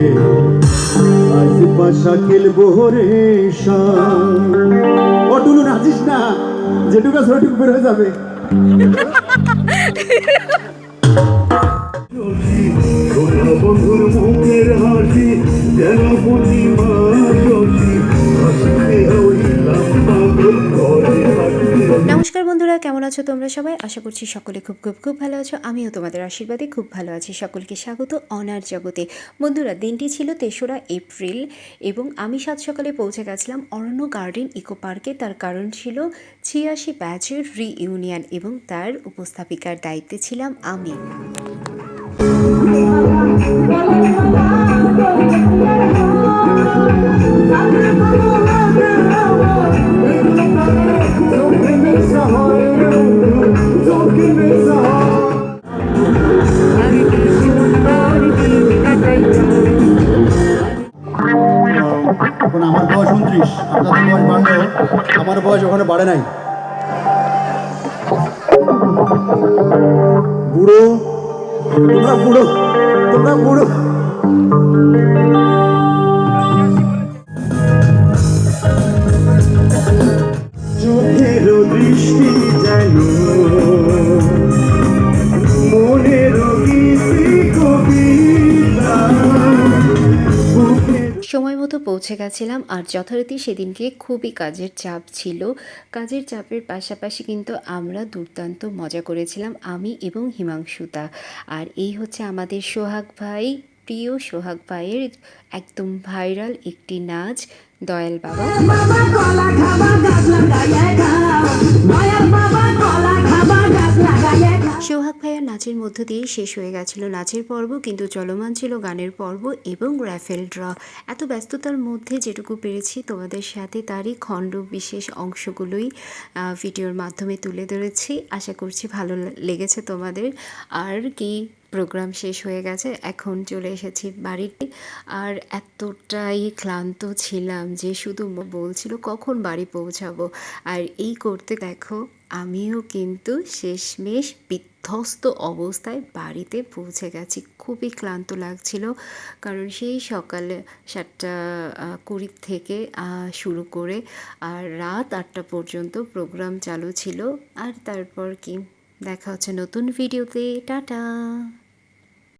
আজ পাশা খেলবো রে অটুলু নাচিস না, যেটুকা সেটুকু বের হয়ে যাবে। বন্ধুর মুখের হাসি যেন পূর্ণিমা শশী হাসিতে হইলাম পাগল ঘরে থাকতে। নমস্কার বন্ধুরা, কেমন আছো তোমরা সবাই? আশা করছি সকলে খুব খুব খুব ভালো আছো। আমিও তোমাদের আশীর্বাদে খুব ভালো আছি। সকলকে স্বাগত অনার জগতে। বন্ধুরা, দিনটি ছিল ৩রা এপ্রিল এবং আমি সাত সকালে পৌঁছে গেছিলাম অরণ্য গার্ডেন ইকো পার্কে। তার কারণ ছিল ৮৬ ব্যাচের রিইউনিয়ন এবং তার উপস্থাপিকার দায়িত্বে ছিলাম আমি। এখন আমার বয়স 29, আপনাদের বয়স বাড়লেও আমার বয়স ওখানে বাড়ে নাই। বুড়ো তোমরা, বুড়ো তোমরা, বুড়ো। চোখের দৃষ্টি যেন মনের কবিতা। সময় মতো পৌঁছে গেছিলাম আর যথারীতি সেদিনকে খুবই কাজের চাপ ছিল। কাজের চাপের পাশাপাশি কিন্তু আমরা দুর্দান্ত মজা করেছিলাম, আমি এবং হিমাংশুদা। আর এই হচ্ছে আমাদের সোহাগ ভাই, প্রিয় সোহাগ ভাইয়ের একদম ভাইরাল একটি নাচ, দয়াল বাবা। সোহাগ ভাইয়ার নাচের মধ্য দিয়ে শেষ হয়ে গেছিল নাচের পর্ব, কিন্তু চলমান ছিল গানের পর্ব এবং র্যাফেল ড্র। এত ব্যস্ততার মধ্যে যেটুকু পেরেছি তোমাদের সাথে তারই খণ্ড বিশেষ অংশগুলোই ভিডিওর মাধ্যমে তুলে ধরেছি। আশা করছি ভালো লেগেছে তোমাদের। আর কি, প্রোগ্রাম শেষ হয়ে গেছে, এখন চলে এসেছি বাড়িতে। আর এতটাই ক্লান্ত ছিলাম যে শুধু বলছিল কখন বাড়ি পৌঁছাবো। আর এই করতে দেখো আমিও কিন্তু শেষমেশ বিধ্বস্ত অবস্থায় বাড়িতে পৌঁছে গেছি। খুবই ক্লান্ত লাগছিল, কারণ সেই সকালে 7:20 থেকে শুরু করে আর রাত 8টা পর্যন্ত প্রোগ্রাম চালু ছিল। আর তারপর কি, দেখা হচ্ছে নতুন ভিডিওতে। টাটা।